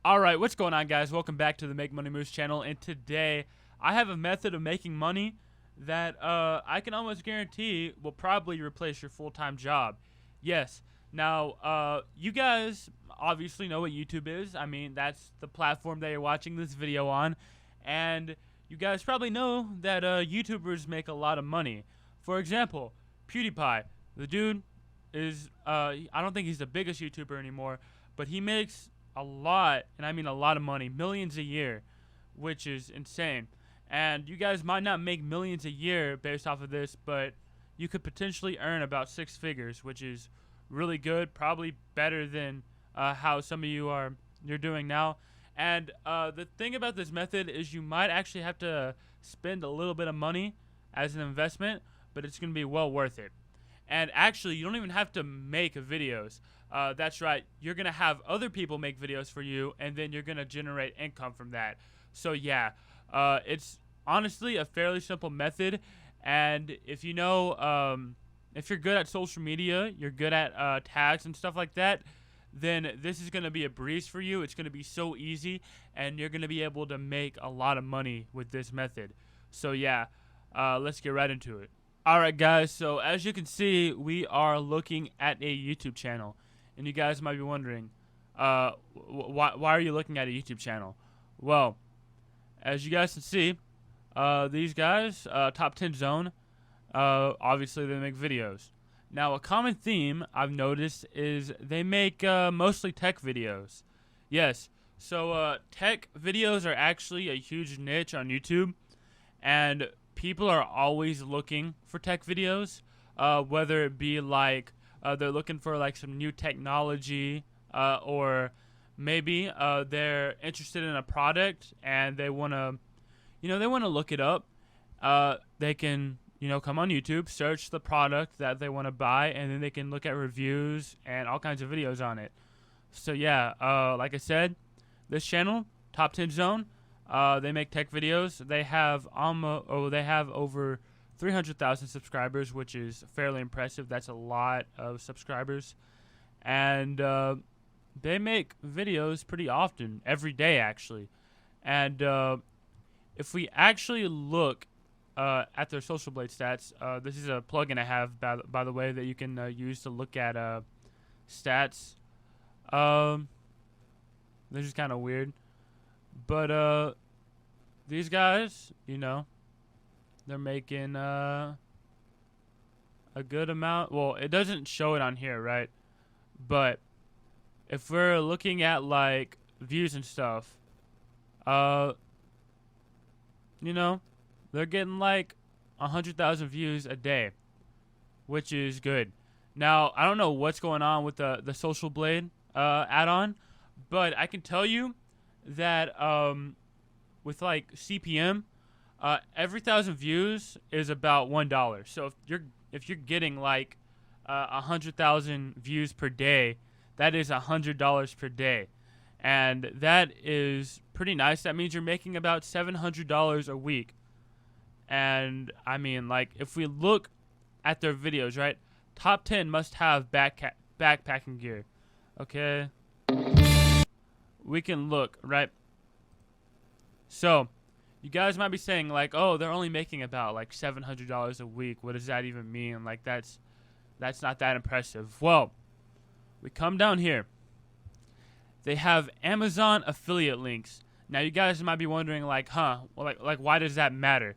Alright, what's going on, guys? Welcome back to the Make Money Moves channel, and today I have a method of making money that I can almost guarantee will probably replace your full-time job. Yes. Now, you guys obviously know what YouTube is. I mean, that's the platform that you're watching this video on, and you guys probably know that YouTubers make a lot of money. For example, PewDiePie. The dude is, I don't think he's the biggest YouTuber anymore, but he makes a lot, and I mean a lot of money, millions a year, which is insane. And you guys might not make millions a year based off of this, but you could potentially earn about 6 figures, which is really good, probably better than how some of you're doing now. And the thing about this method is you might actually have to spend a little bit of money as an investment, but it's going to be well worth it. And actually, you don't even have to make videos. That's right. You're going to have other people make videos for you, and then you're going to generate income from that. So, yeah, it's honestly a fairly simple method. And if you know, if you're good at social media, you're good at tags and stuff like that, then this is going to be a breeze for you. It's going to be so easy, and you're going to be able to make a lot of money with this method. So, yeah, let's get right into it. Alright, guys, so as you can see, we are looking at a YouTube channel. And you guys might be wondering, why are you looking at a YouTube channel? Well, as you guys can see, these guys, Top 10 Zone, obviously they make videos. Now, a common theme I've noticed is they make mostly tech videos. Yes, so tech videos are actually a huge niche on YouTube, and people are always looking for tech videos, whether it be like they're looking for like some new technology, or maybe they're interested in a product and they want to, they want to look it up. They can, come on YouTube, search the product that they want to buy, and then they can look at reviews and all kinds of videos on it. So yeah, like I said, this channel, Top 10 Zone, they make tech videos. They have over 300,000 subscribers, which is fairly impressive. That's a lot of subscribers. And they make videos pretty often, every day actually. And if we actually look at their Social Blade stats, this is a plugin I have, by the way, that you can use to look at stats. This is kind of weird. But these guys, they're making a good amount. Well, it doesn't show it on here, right? But if we're looking at like views and stuff, they're getting like 100,000 views a day, which is good. Now, I don't know what's going on with the Social Blade add-on, but I can tell you that with like CPM, every 1,000 views is about $1. So if you're getting like 100,000 views per day, that is $100 per day, and that is pretty nice. That means you're making about $700 a week. And I mean, like, if we look at their videos, right? Top 10 must have backpacking gear. Okay, we can look, right? So you guys might be saying like, oh, they're only making about like $700 a week. What does that even mean? Like, that's not that impressive. Well, we come down here. They have Amazon affiliate links. Now you guys might be wondering like, well, like why does that matter?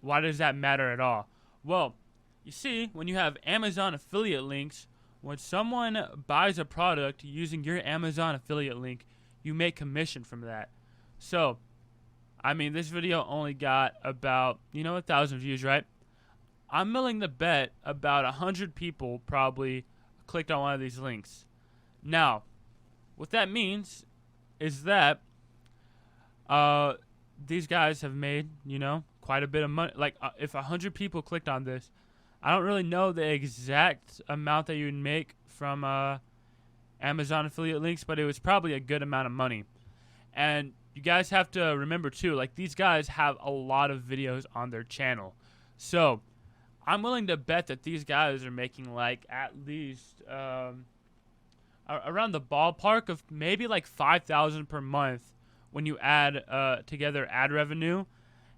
Why does that matter at all? Well, you see, when you have Amazon affiliate links, when someone buys a product using your Amazon affiliate link, you make commission from that. So, I mean, this video only got about, 1,000 views, right? I'm willing to bet about 100 people probably clicked on one of these links. Now, what that means is that these guys have made, quite a bit of money. Like, if 100 people clicked on this, I don't really know the exact amount that you would make from Amazon affiliate links, but it was probably a good amount of money. And you guys have to remember too, like, these guys have a lot of videos on their channel. So I'm willing to bet that these guys are making like at least around the ballpark of maybe like 5,000 per month when you add together ad revenue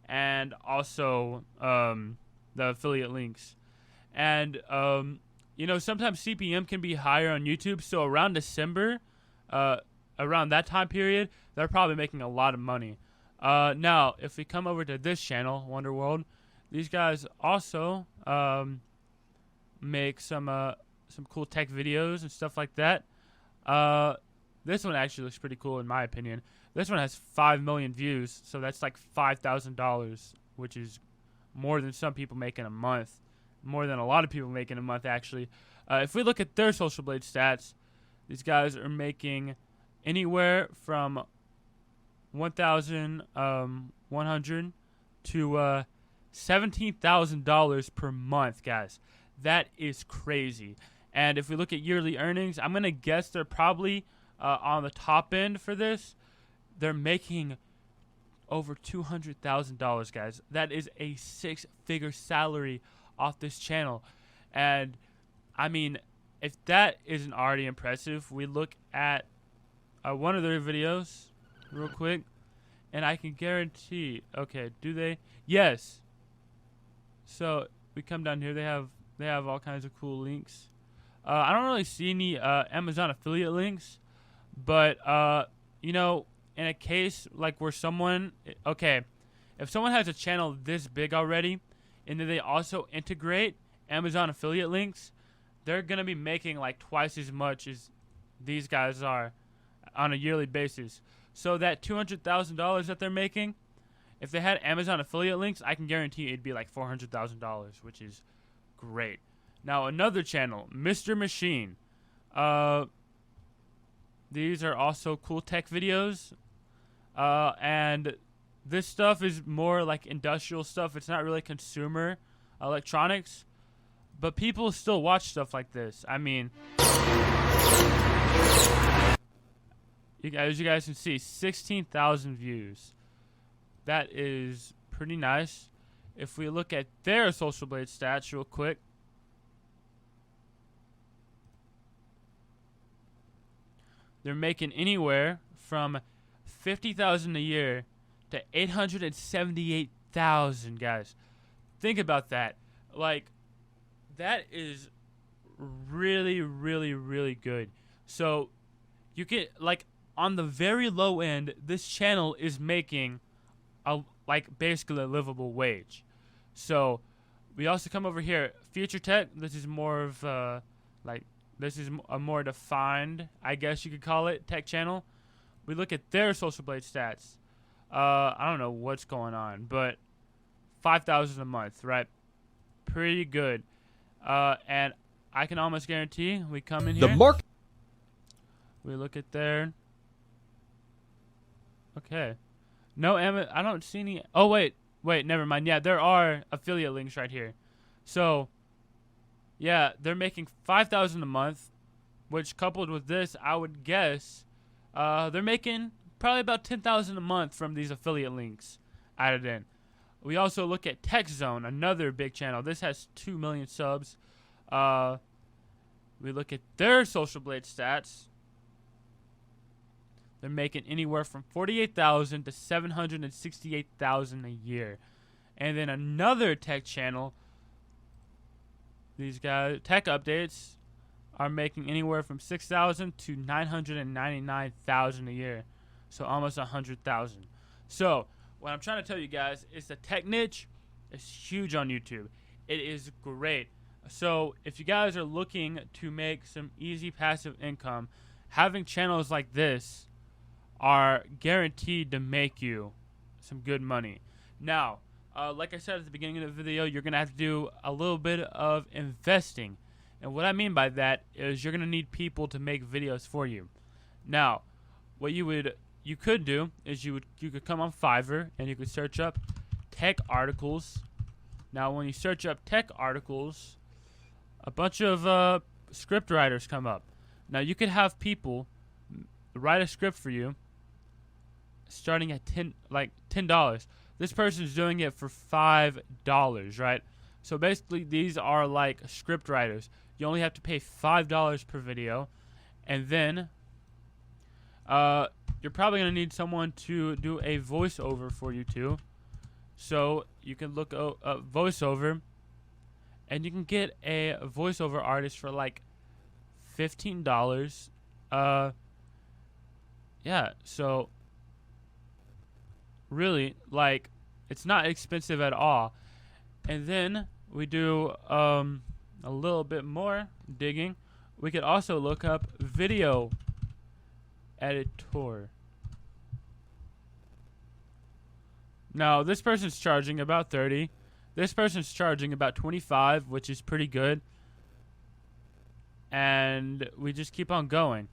and also the affiliate links. And you know, sometimes CPM can be higher on YouTube, so around December, around that time period, they're probably making a lot of money. Now, if we come over to this channel, Wonderworld, these guys also make some cool tech videos and stuff like that. This one actually looks pretty cool in my opinion. This one has 5 million views, so that's like $5,000, which is more than some people make in a month. More than a lot of people make in a month, actually. If we look at their Social Blade stats, these guys are making anywhere from 1,100 to $17,000 per month, guys. That is crazy. And if we look at yearly earnings, I'm going to guess they're probably on the top end for this. They're making over $200,000, guys. That is a 6-figure salary off this channel. And I mean, if that isn't already impressive, we look at one of their videos real quick, and I can guarantee, okay, do they? Yes. So we come down here, they have all kinds of cool links. I don't really see any Amazon affiliate links, but you know, in a case like where someone, okay, if someone has a channel this big already, and then they also integrate Amazon affiliate links, they're going to be making like twice as much as these guys are on a yearly basis. So that $200,000 that they're making, if they had Amazon affiliate links, I can guarantee it'd be like $400,000, which is great. Now, another channel, Mr. Machine. These are also cool tech videos. And this stuff is more like industrial stuff. It's not really consumer electronics. But people still watch stuff like this. I mean, as you guys can see, 16,000 views. That is pretty nice. If we look at their Social Blade stats real quick, they're making anywhere from 50,000 a year to 878,000, guys. Think about that. Like, that is really, really, really good. So you get, like, on the very low end, this channel is making basically a livable wage. So we also come over here, Future Tech. This is more of this is a more defined, I guess you could call it, tech channel. We look at their Social Blade stats. I don't know what's going on, but 5,000 a month, right? Pretty good. And I can almost guarantee we come in here. We look at their. Okay. No, I don't see any. Oh, wait, never mind. Yeah, there are affiliate links right here. So, yeah, they're making 5,000 a month, which coupled with this, I would guess, they're making probably about 10,000 a month from these affiliate links added in. We also look at Tech Zone, another big channel. This has 2 million subs. We look at their Social Blade stats. They're making anywhere from 48,000 to 768,000 a year. And then another tech channel, these guys, Tech Updates, are making anywhere from 6,000 to 999,000 a year. So almost 100,000. So what I'm trying to tell you guys is the tech niche is huge on YouTube. It is great. So if you guys are looking to make some easy passive income, having channels like this are guaranteed to make you some good money. Now, like I said at the beginning of the video, you're going to have to do a little bit of investing. And what I mean by that is you're going to need people to make videos for you. Now, what you could do is you could come on Fiverr and you could search up tech articles. Now, when you search up tech articles, a bunch of script writers come up. Now, you could have people write a script for you starting at $10. This person's doing it for $5, right? So basically, these are like script writers. You only have to pay $5 per video, And then you're probably going to need someone to do a voiceover for you too. So you can look up voiceover, and you can get a voiceover artist for like $15. Yeah, so really, like, it's not expensive at all. And then we do a little bit more digging. We could also look up video editor. Now, this person's charging about 30. This person's charging about 25, which is pretty good. And we just keep on going.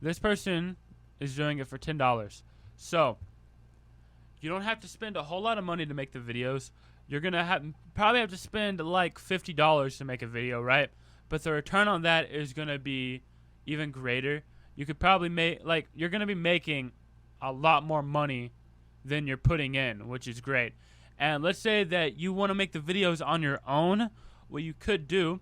This person is doing it for $10. So, you don't have to spend a whole lot of money to make the videos. You're going to probably have to spend like $50 to make a video, right? But the return on that is going to be even greater. You could probably make, like, you're going to be making a lot more money than you're putting in, which is great. And let's say that you want to make the videos on your own. What you could do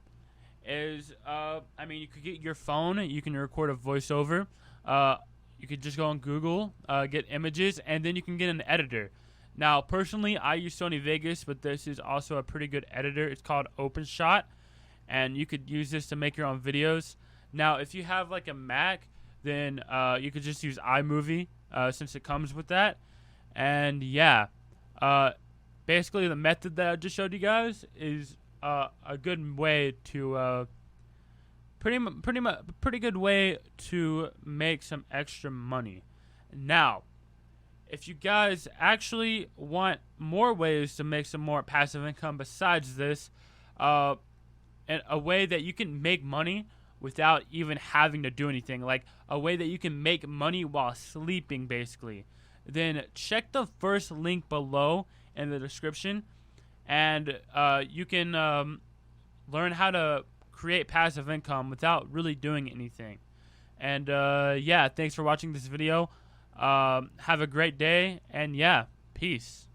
is, you could get your phone. You can record a voiceover. You could just go on Google, get images, and then you can get an editor. Now, personally, I use Sony Vegas, but this is also a pretty good editor. It's called OpenShot, and you could use this to make your own videos. Now, if you have like a Mac, then you could just use iMovie since it comes with that. And yeah, basically the method that I just showed you guys is a good way to pretty good way to make some extra money. Now, if you guys actually want more ways to make some more passive income besides this, and a way that you can make money without even having to do anything, like a way that you can make money while sleeping, basically, then check the first link below in the description, and you can learn how to create passive income without really doing anything. And yeah, thanks for watching this video. Have a great day, and yeah, peace.